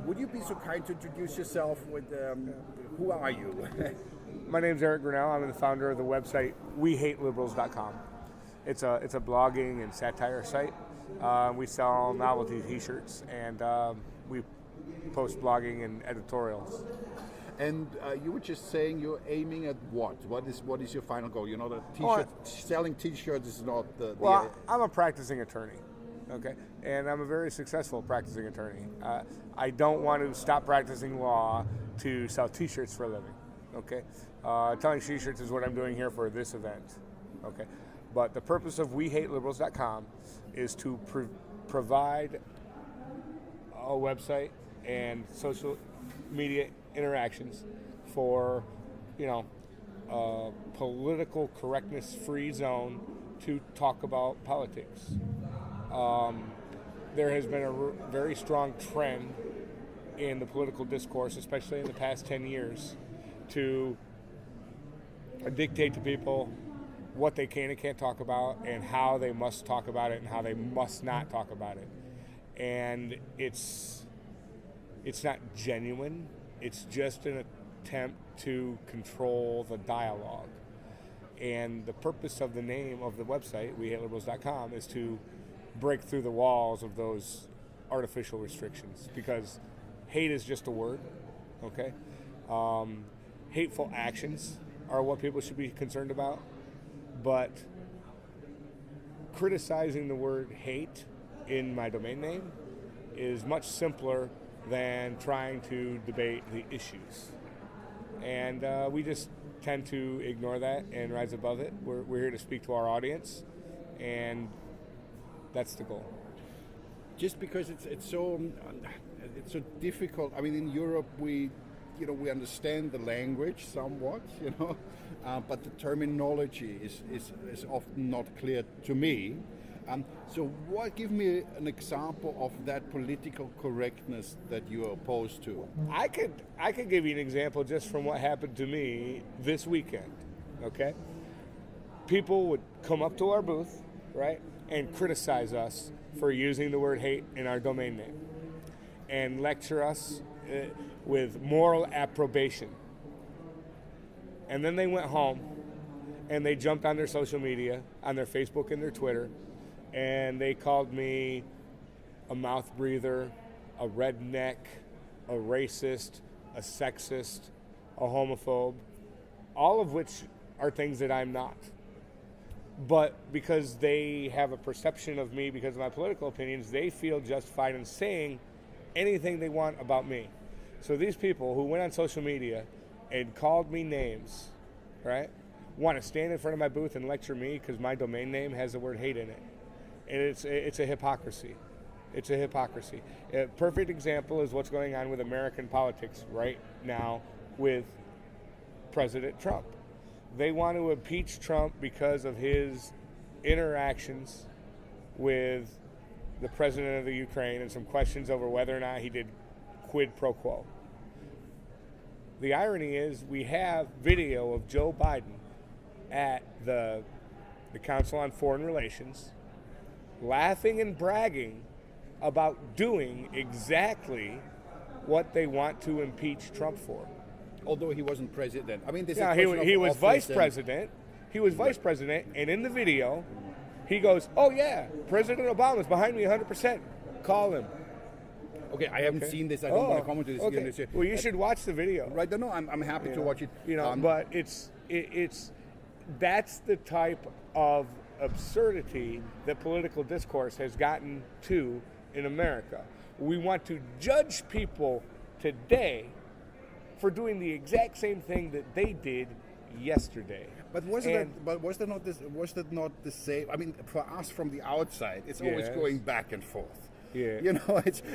would you be so kind to introduce yourself with who are you? My name's Eric Grennell. I'm the founder of the website WeHateLiberals.com. It's a blogging and satire site. We sell novelty T-shirts, and we post blogging and editorials. And you were just saying you're aiming at what? What is your final goal? You know, the T-shirt selling T-shirts is not the. Well, I'm a practicing attorney, okay, and I'm a very successful practicing attorney. I don't want to stop practicing law to sell T-shirts for a living, okay. Selling T-shirts is what I'm doing here for this event, okay. But the purpose of WeHateLiberals.com is to provide a website and social media interactions for, political correctness-free zone to talk about politics. There has been a very strong trend in the political discourse, especially in the past 10 years, to dictate to people what they can and can't talk about and how they must talk about it and how they must not talk about it. And it's not genuine. It's just an attempt to control the dialogue. And the purpose of the name of the website, WeHateLiberals.com, is to break through the walls of those artificial restrictions, because hate is just a word, okay? Hateful actions are what people should be concerned about, but criticizing the word hate in my domain name is much simpler than trying to debate the issues. And we just tend to ignore that and rise above it. We're here to speak to our audience, and that's the goal. Just because it's so difficult. I mean, in Europe we understand the language somewhat, but the terminology is often not clear to me. So give me an example of that political correctness that you are opposed to. I could give you an example just from what happened to me this weekend, okay? People would come up to our booth, right, and criticize us for using the word hate in our domain name and lecture us with moral approbation. And then they went home and they jumped on their social media, on their Facebook and their Twitter, and they called me a mouth breather, a redneck, a racist, a sexist, a homophobe, all of which are things that I'm not. But because they have a perception of me because of my political opinions, they feel justified in saying anything they want about me. So these people who went on social media and called me names, right, want to stand in front of my booth and lecture me because my domain name has the word hate in it. And it's a hypocrisy. It's a hypocrisy. A perfect example is what's going on with American politics right now with President Trump. They want to impeach Trump because of his interactions with the president of the Ukraine and some questions over whether or not he did quid pro quo. The irony is we have video of Joe Biden at the Council on Foreign Relations laughing and bragging about doing exactly what they want to impeach Trump for. Although he wasn't president. I mean, this he was vice president. He was vice president, and in the video, he goes, "Oh yeah, President Obama's behind me 100%. Call him." Okay, I haven't seen this. I don't want to comment to this. Okay. Well, you should watch the video. Right? No, I'm happy to watch it. But it's that's the type of absurdity that political discourse has gotten to in America. We want to judge people today for doing the exact same thing that they did yesterday. But was that not the same? I mean, for us from the outside, it's always going back and forth. Yeah.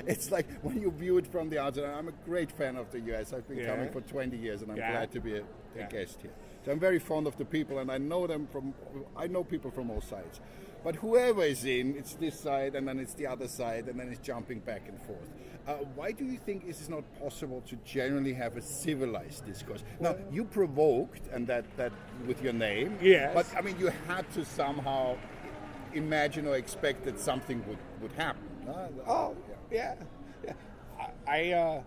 It's like when you view it from the outside. I'm a great fan of the U.S. I've been coming for 20 years, and I'm glad to be a guest here. So I'm very fond of the people, and I know people from all sides. But whoever is in, it's this side, and then it's the other side, and then it's jumping back and forth. Why do you think it is not possible to generally have a civilized discourse? Now, you provoked, and that with your name. Yes. But, I mean, you had to somehow imagine or expect that something would happen. Yeah. I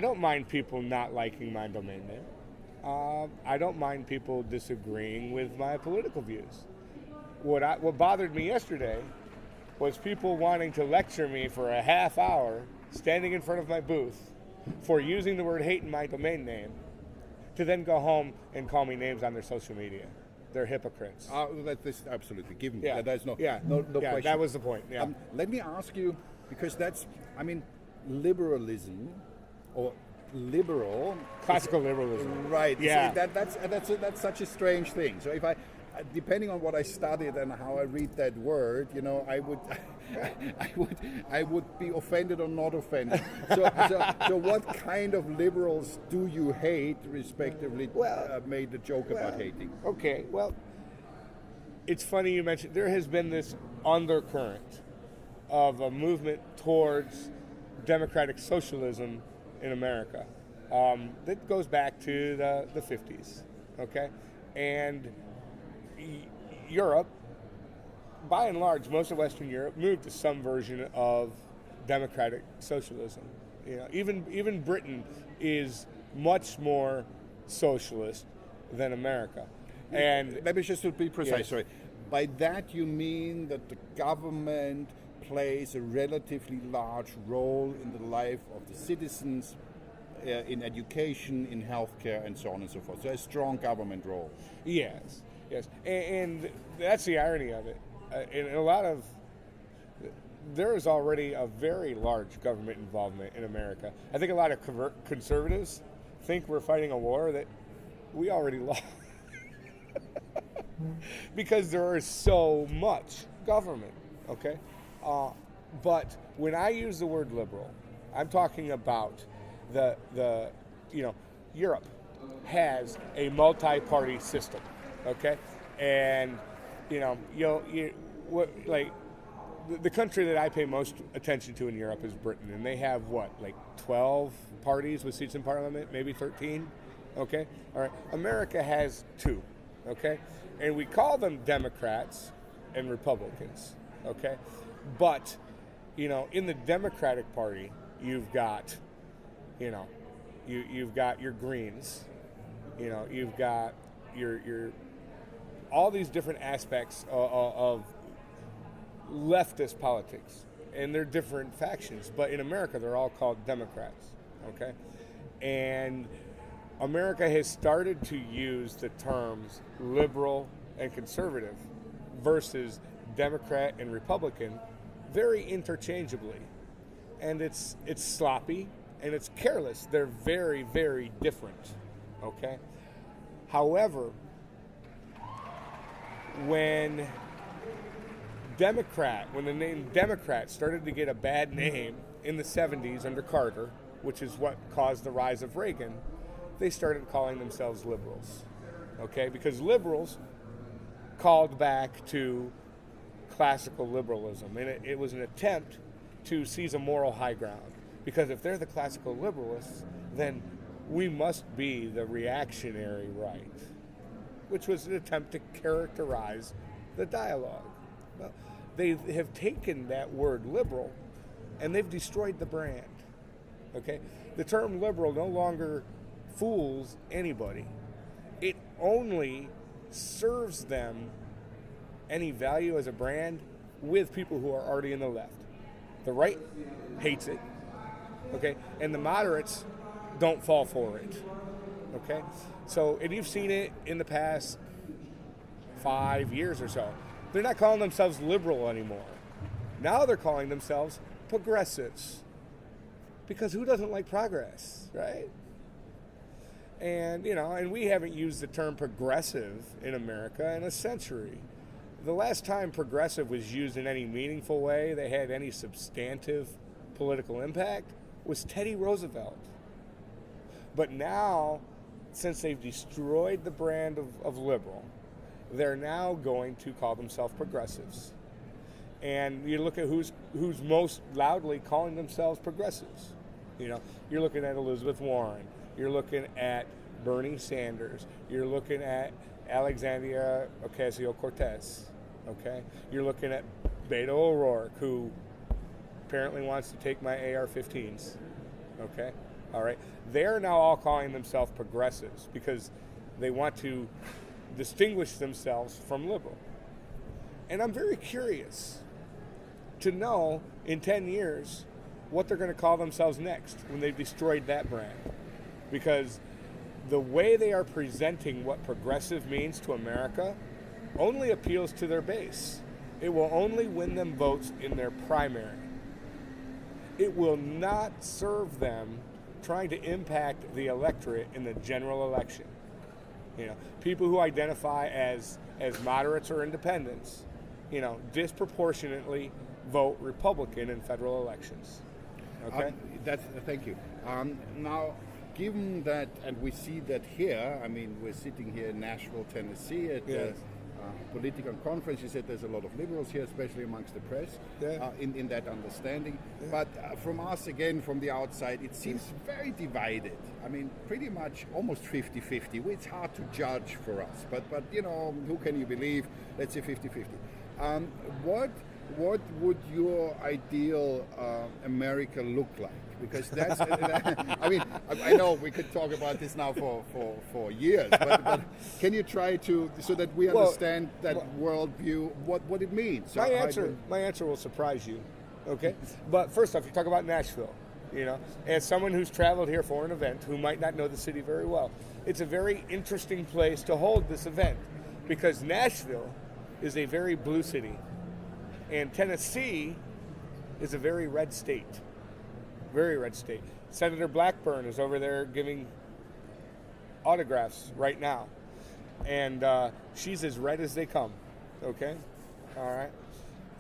don't mind people not liking my domain name. I don't mind people disagreeing with my political views. What bothered me yesterday was people wanting to lecture me for a half hour, standing in front of my booth, for using the word hate in my domain name, to then go home and call me names on their social media. They're hypocrites. That's absolutely given. Yeah. There's no yeah, question. That was the point. Yeah. Let me ask you, because liberalism or liberal, classical liberalism, right? Yeah, that's such a strange thing. So if I, depending on what I studied and how I read that word, I would be offended or not offended. So what kind of liberals do you hate, respectively? Made the joke about hating. Okay, well, it's funny you mentioned there has been this undercurrent of a movement towards democratic socialism in America that goes back to the 50s, okay? And Europe, by and large, most of Western Europe moved to some version of democratic socialism. Even Britain is much more socialist than America. And let me just to be precise. Yes. Sorry, by that you mean that the government plays a relatively large role in the life of the citizens, in education, in healthcare, and so on and so forth. So a strong government role. Yes, and that's the irony of it. In a lot of, there is already a very large government involvement in America. I think a lot of conservatives think we're fighting a war that we already lost. Because there is so much government, okay? But when I use the word liberal, I'm talking about Europe has a multi-party system, okay? And the country that I pay most attention to in Europe is Britain, and they have 12 parties with seats in parliament, maybe 13, okay? All right, America has 2, okay? And we call them Democrats and Republicans, okay? But, in the Democratic Party, you've got, you've got your Greens, you've got your all these different aspects of leftist politics, and they're different factions. But in America, they're all called Democrats, okay? And America has started to use the terms liberal and conservative versus Democrat and Republican very interchangeably. And it's sloppy and it's careless. They're very, very different, okay? However, when the name Democrat started to get a bad name in the 70s under Carter, which is what caused the rise of Reagan, they started calling themselves liberals, okay? Because liberals called back to classical liberalism, and it was an attempt to seize a moral high ground. Because if they're the classical liberalists, then we must be the reactionary right, which was an attempt to characterize the dialogue. Well, they have taken that word liberal and they've destroyed the brand, okay? The term liberal no longer fools anybody. It only serves them any value as a brand with people who are already in the left. The right hates it, okay? And the moderates don't fall for it, okay? So, and you've seen it in the past 5 years or so. They're not calling themselves liberal anymore. Now they're calling themselves progressives. Because who doesn't like progress, right? And, and we haven't used the term progressive in America in a century. The last time progressive was used in any meaningful way, they had any substantive political impact, was Teddy Roosevelt. But now, since they've destroyed the brand of liberal, they're now going to call themselves progressives. And you look at who's most loudly calling themselves progressives. You're looking at Elizabeth Warren. You're looking at Bernie Sanders. You're looking at Alexandria Ocasio-Cortez. Okay? You're looking at Beto O'Rourke, who apparently wants to take my AR-15s. Okay, all right. They're now all calling themselves progressives because they want to distinguish themselves from liberal. And I'm very curious to know in 10 years what they're going to call themselves next when they've destroyed that brand. Because the way they are presenting what progressive means to America only appeals to their base. It will only win them votes in their primary. It will not serve them trying to impact the electorate in the general election. People who identify as moderates or independents, disproportionately vote Republican in federal elections. Okay? Thank you. Now, given that, and we see that here, I mean, we're sitting here in Nashville, Tennessee at the Politicon conference. You said there's a lot of liberals here, especially amongst the press, in that understanding. Yeah. But from us, again, from the outside, it seems very divided. I mean, pretty much almost 50-50. It's hard to judge for us. But who can you believe? Let's say 50-50. What would your ideal America look like? Because that's, I mean, I know we could talk about this now for years, but can you try to, so that we understand that worldview, what it means? My answer will surprise you, okay? But first off, you talk about Nashville, as someone who's traveled here for an event, who might not know the city very well, it's a very interesting place to hold this event because Nashville is a very blue city. And Tennessee is a very red state. Very red state. Senator Blackburn is over there giving autographs right now. And she's as red as they come. Okay? All right?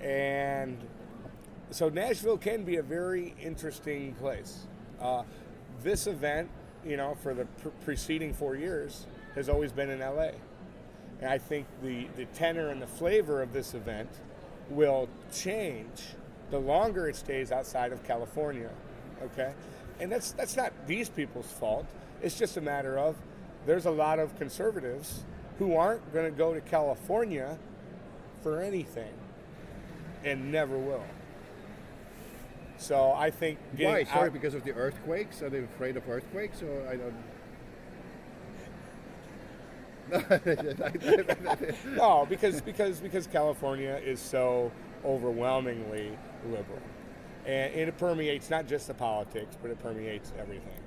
And so Nashville can be a very interesting place. This event, for the preceding 4 years, has always been in LA. And I think the tenor and the flavor of this event will change the longer it stays outside of California, okay? And that's not these people's fault. It's just a matter of there's a lot of conservatives who aren't going to go to California for anything and never will. So I think... Why? Sorry, because of the earthquakes? Are they afraid of earthquakes? Or I don't... No, because California is so overwhelmingly liberal, and it permeates not just the politics, but it permeates everything.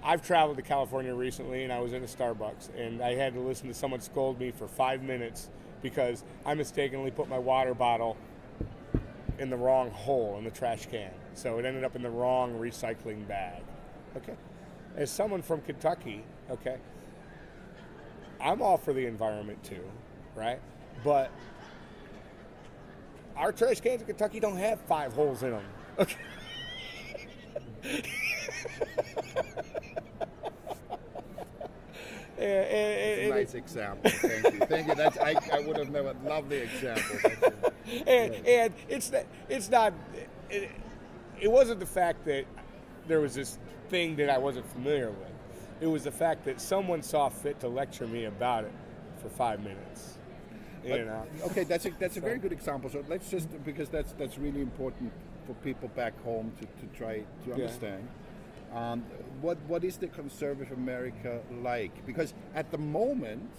I've traveled to California recently, and I was in a Starbucks, and I had to listen to someone scold me for 5 minutes because I mistakenly put my water bottle in the wrong hole in the trash can, so it ended up in the wrong recycling bag. Okay. As someone from Kentucky, okay, I'm all for the environment too, right? But our trash cans in Kentucky don't have 5 holes in them. Okay. It's a nice example. Thank you. Thank you. I would have never loved the example. And it wasn't the fact that there was this thing that I wasn't familiar with. It was the fact that someone saw fit to lecture me about it for 5 minutes. Okay, that's a very good example. So let's just, because that's really important for people back home to try to understand. What is the conservative America like? Because at the moment,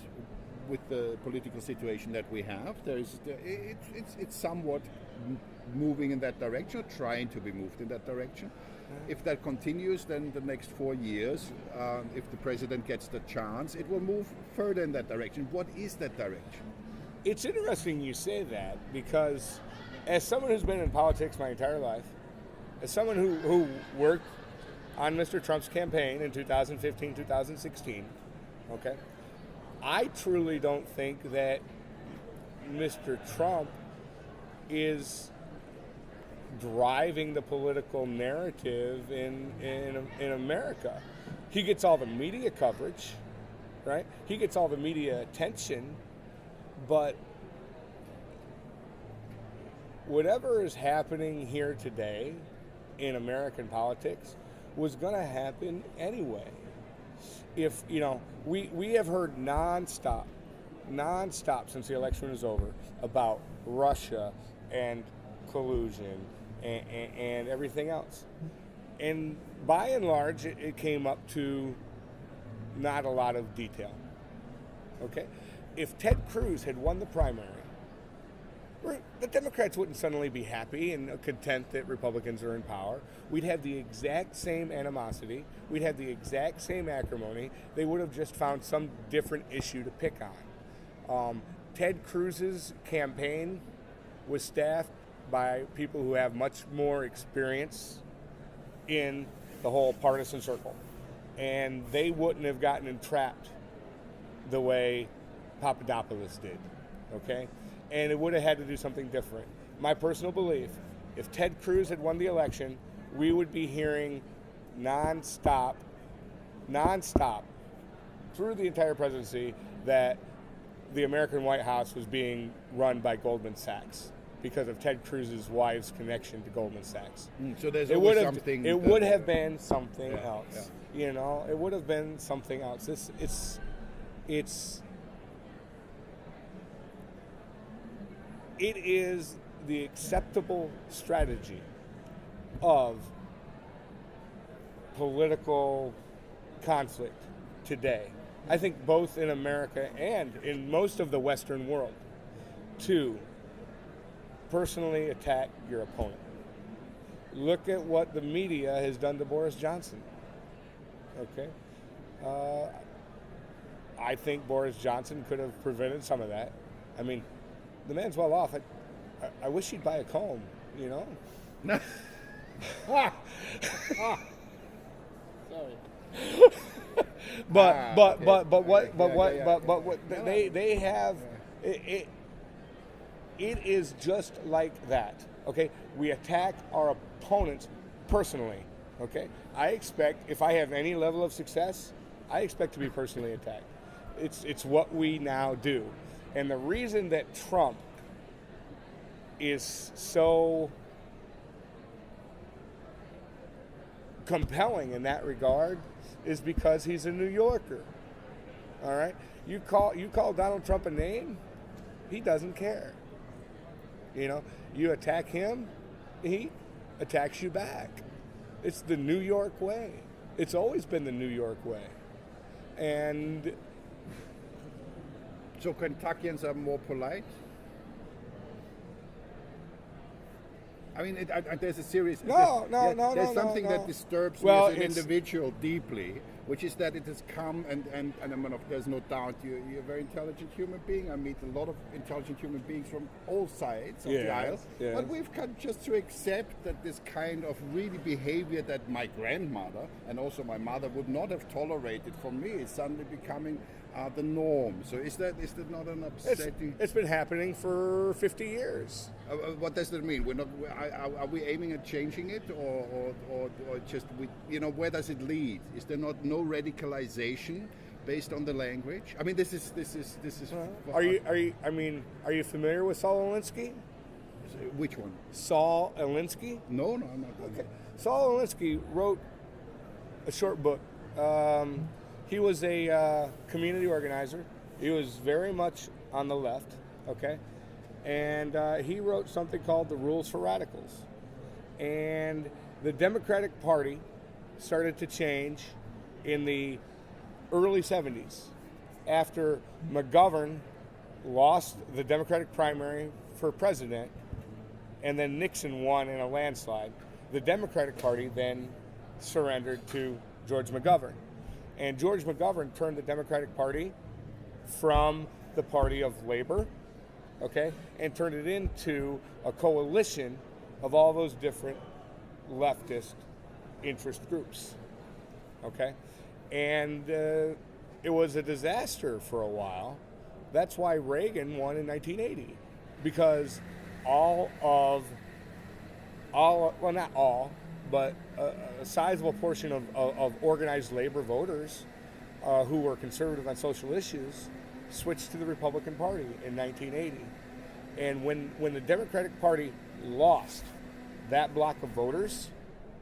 with the political situation that we have, it's somewhat moving in that direction, or trying to be moved in that direction. If that continues, then the next 4 years, if the president gets the chance, it will move further in that direction. What is that direction? It's interesting you say that, because as someone who's been in politics my entire life, as someone who worked on Mr. Trump's campaign in 2015, 2016, okay, I truly don't think that Mr. Trump is driving the political narrative in America. He gets all the media coverage, right? He gets all the media attention, but whatever is happening here today in American politics was going to happen anyway. If, we have heard nonstop nonstop since the election was over about Russia and collusion and everything else. And by and large, it came up to not a lot of detail. Okay? If Ted Cruz had won the primary, the Democrats wouldn't suddenly be happy and content that Republicans are in power. We'd have the exact same animosity. We'd have the exact same acrimony. They would have just found some different issue to pick on. Ted Cruz's campaign was staffed by people who have much more experience in the whole partisan circle. And they wouldn't have gotten entrapped the way Papadopoulos did, okay? And it would have had to do something different. My personal belief, if Ted Cruz had won the election, we would be hearing nonstop, through the entire presidency that the American White House was being run by Goldman Sachs because of Ted Cruz's wife's connection to Goldman Sachs. So there's always something. It would have been something else. Yeah. You know, it would have been something else. It is the acceptable strategy of political conflict today, I think both in America and in most of the Western world, to personally attack your opponent. Look at what the media has done to Boris Johnson. Okay? I think Boris Johnson could have prevented some of that. I mean, the man's well off. I wish he'd buy a comb, you know? Sorry. They have it is just like that. Okay? We attack our opponents personally. Okay? I expect, if I have any level of success, I expect to be personally attacked. It's what we now do. And the reason that Trump is so compelling in that regard is because he's a New Yorker. All right? You call Donald Trump a name, he doesn't care. You know, you attack him, he attacks you back. It's the New York way. It's always been the New York way. And so Kentuckians are more polite? I mean, there's a serious... There's something that disturbs me as an individual deeply, which is that it has come, and I mean, there's no doubt you're a very intelligent human being. I meet a lot of intelligent human beings from all sides of the aisle. Yes. But we've come just to accept that this kind of really behavior that my grandmother and also my mother would not have tolerated from me is suddenly becoming the norm. So is that not an upsetting... It's been happening for 50 years. What does that mean? Are we aiming at changing it, or just where does it lead? Is there no radicalization based on the language? I mean, this is. Are you familiar with Saul Alinsky? Which one? Saul Alinsky? No, I'm not. Okay. Saul Alinsky wrote a short book. He was a community organizer. He was very much on the left, okay? And he wrote something called The Rules for Radicals. And the Democratic Party started to change in the early 70s after McGovern lost the Democratic primary for president and then Nixon won in a landslide. The Democratic Party then surrendered to George McGovern. And George McGovern turned the Democratic Party from the party of labor, okay, and turned it into a coalition of all those different leftist interest groups, okay? And it was a disaster for a while. That's why Reagan won in 1980, because not all, but a sizable portion of organized labor voters who were conservative on social issues switched to the Republican Party in 1980. And when the Democratic Party lost that block of voters,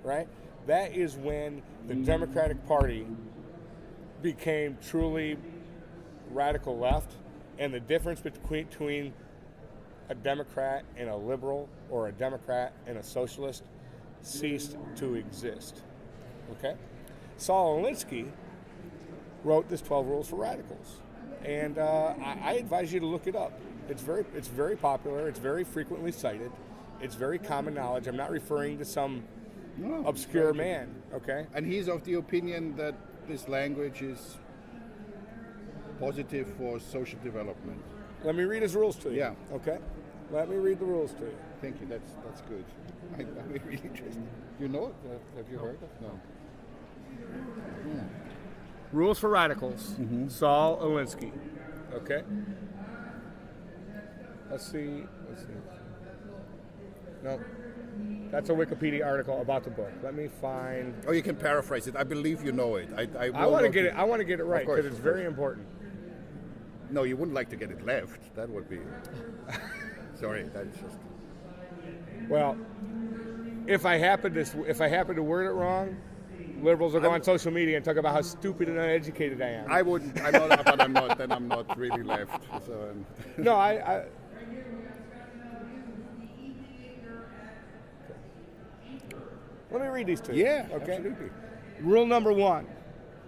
right, that is when the Democratic Party became truly radical left And the difference between a Democrat and a liberal, or a Democrat and a socialist, ceased to exist. Okay? Saul Alinsky wrote this 12 Rules for Radicals. And I advise you to look it up. It's very popular. It's very frequently cited. It's very common knowledge. I'm not referring to some obscure man, okay? And he's of the opinion that this language is positive for social development. Let me read his rules to you. Yeah. Okay? Let me read the rules to you. Thank you. That's good. I'm really interested. You know it? Have you heard of? No. Yeah. Rules for Radicals. Mm-hmm. Saul Alinsky. Okay? Let's see. No. That's a Wikipedia article about the book. Let me find. Oh, you can paraphrase it. I believe you know it. I want to get it. I want to get it right because it's very important. No, you wouldn't like to get it left. That would be. Sorry, that's just. Well, if I happen to word it wrong, liberals will go on social media and talk about how stupid and uneducated I am. I wouldn't. I'm not, but I'm not. Then I'm not really left. So. No, I Let me read these to you. Yeah, okay? Absolutely. Rule number 1.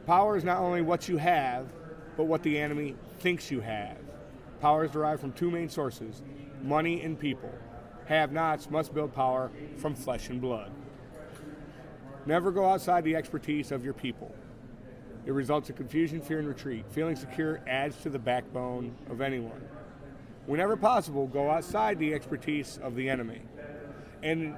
Power is not only what you have, but what the enemy thinks you have. Power is derived from two main sources, money and people. Have-nots must build power from flesh and blood. Never go outside the expertise of your people. It results in confusion, fear, and retreat. Feeling secure adds to the backbone of anyone. Whenever possible, go outside the expertise of the enemy. And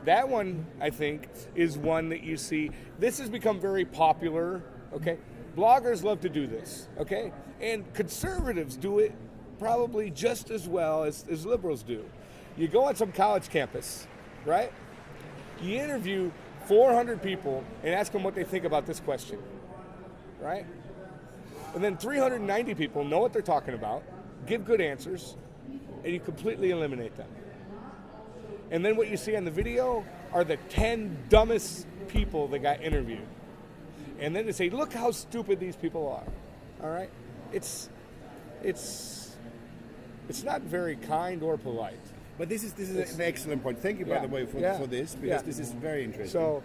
that one, I think, is one that you see. This has become very popular, okay? Bloggers love to do this, okay? And conservatives do it probably just as well as liberals do. You go on some college campus, right? You interview 400 people and ask them what they think about this question, right? And then 390 people know what they're talking about, give good answers, and you completely eliminate them. And then what you see on the video are the 10 dumbest people that got interviewed. And then they say, look how stupid these people are. All right? It's not very kind or polite. But this is an excellent point. Thank you, by the way, for this, because this is very interesting. So,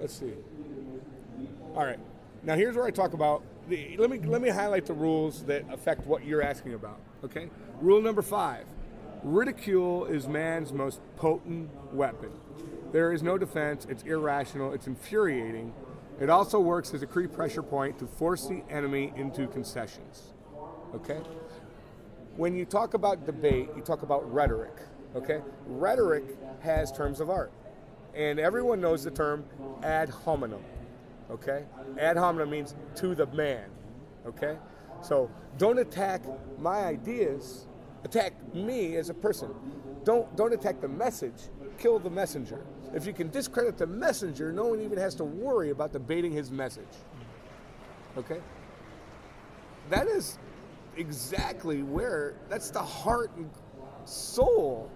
let's see. All right. Now here's where I talk about, let me highlight the rules that affect what you're asking about, okay? Rule number 5. Ridicule is man's most potent weapon. There is no defense, it's irrational, it's infuriating. It also works as a key pressure point to force the enemy into concessions, okay? When you talk about debate, you talk about rhetoric, okay? Rhetoric has terms of art, and everyone knows the term ad hominem, okay? Ad hominem means to the man, okay? So don't attack my ideas. Attack me as a person. Don't attack the message. Kill the messenger. If you can discredit the messenger, no one even has to worry about debating his message. Okay? That is exactly that's the heart and soul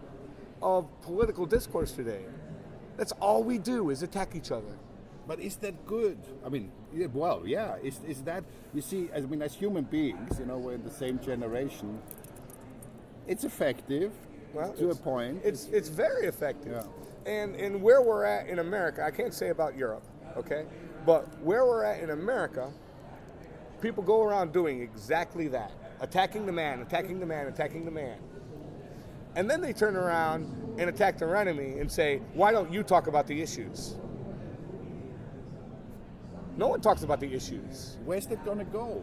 of political discourse today. That's all we do is attack each other. But is that good? I mean, yeah. Is that, you see, as human beings, we're in the same generation. It's effective to a point. It's very effective. Yeah. And where we're at in America, I can't say about Europe, okay? But where we're at in America, people go around doing exactly that. Attacking the man, attacking the man, attacking the man. And then they turn around and attack their enemy and say, why don't you talk about the issues? No one talks about the issues. Where's that going to go?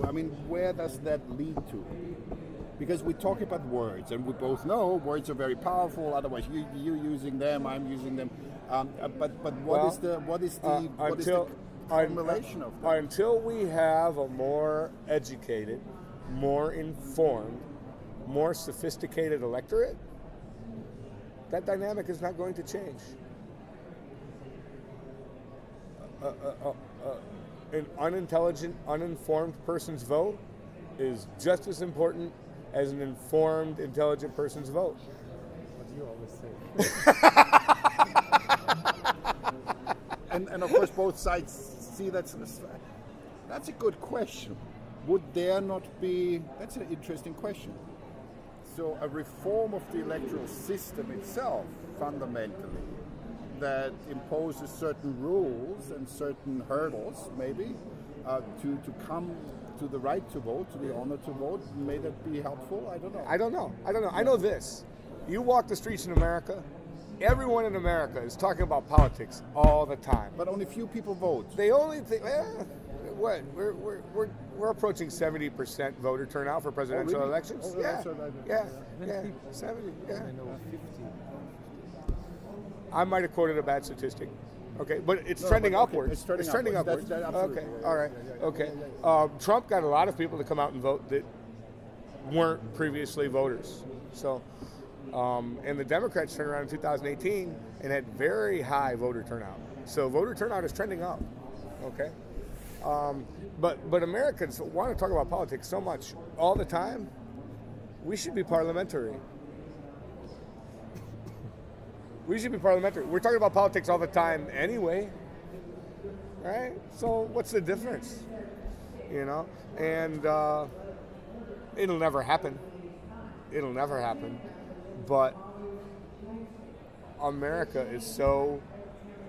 I mean, where does that lead to? Because we talk about words, and we both know words are very powerful. Otherwise, you're using them, I'm using them. But what is the formulation of that? Until we have a more educated, more informed, more sophisticated electorate, that dynamic is not going to change. An unintelligent, uninformed person's vote is just as important as an informed, intelligent person's vote. What do you always say? and of course, both sides see that's a good question. would there not be, that's an interesting question. So a reform of the electoral system itself, fundamentally, that imposes certain rules and certain hurdles, maybe, to come to the right to vote, to the honor to vote, may that be helpful? I don't know. I don't know. I know this. You walk the streets in America, everyone in America is talking about politics all the time. But only few people vote. They only think, what? We're approaching 70% voter turnout for presidential really? elections. Oh, yeah, Yeah. 70. Yeah. I know 50. I might have quoted a bad statistic. Okay, but it's trending upwards. It's trending upwards. upwards. Absolutely. Okay, all right. Okay. Trump got a lot of people to come out and vote that weren't previously voters. So, and the Democrats turned around in 2018 and had very high voter turnout. So voter turnout is trending up. Okay. But Americans want to talk about politics so much all the time. We should be parliamentary. We should be parliamentary. We're talking about politics all the time anyway, right? So what's the difference? You know? And it'll never happen. It'll never happen. But America is so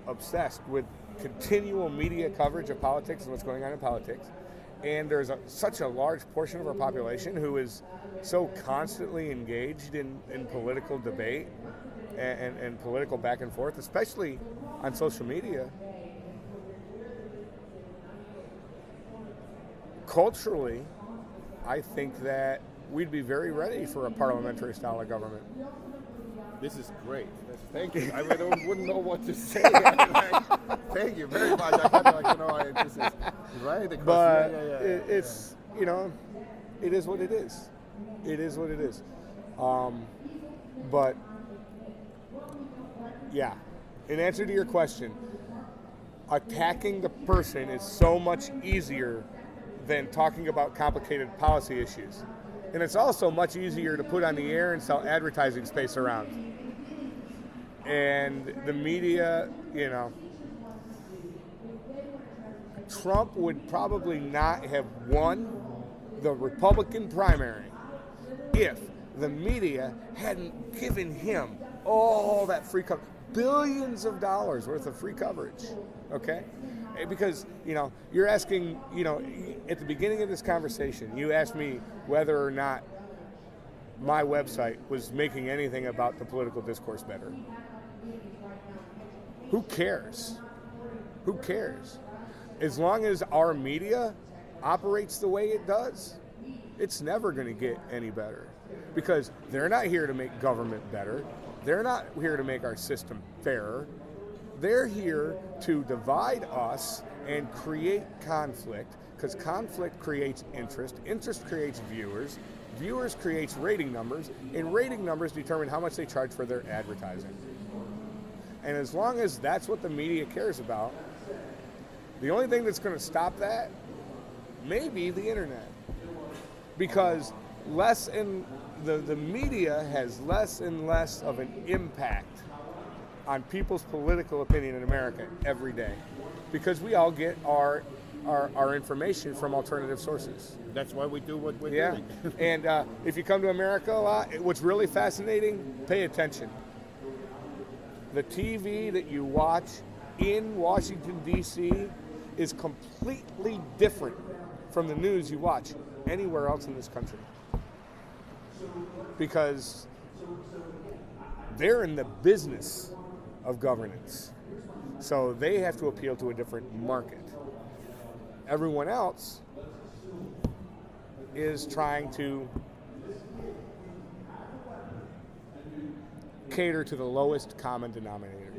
obsessed with continual media coverage of politics and what's going on in politics. And there's such a large portion of our population who is so constantly engaged in political debate and political back and forth, especially on social media. Culturally, I think that we'd be very ready for a parliamentary style of government. This is great. Thank you. I wouldn't know what to say. Thank you very much. I kind of this is right. But it's, it is what it is. It is what it is. But, yeah, in answer to your question, attacking the person is so much easier than talking about complicated policy issues. And it's also much easier to put on the air and sell advertising space around. And the media, Trump would probably not have won the Republican primary if the media hadn't given him all that free coverage, billions of dollars worth of free coverage, okay? Because, you're asking, at the beginning of this conversation, you asked me whether or not my website was making anything about the political discourse better. Who cares? Who cares? As long as our media operates the way it does, it's never going to get any better. Because they're not here to make government better. They're not here to make our system fairer. They're here to divide us and create conflict, because conflict creates interest. Interest creates viewers. Viewers creates rating numbers, and rating numbers determine how much they charge for their advertising. And as long as that's what the media cares about, the only thing that's going to stop that may be the internet. Because the media has less and less of an impact on people's political opinion in America every day, because we all get our information from alternative sources. That's why we do what we're doing. And if you come to America a lot, what's really fascinating, pay attention. The TV that you watch in Washington, D.C. is completely different from the news you watch anywhere else in this country. Because they're in the business of governance. So they have to appeal to a different market. Everyone else is trying to cater to the lowest common denominator.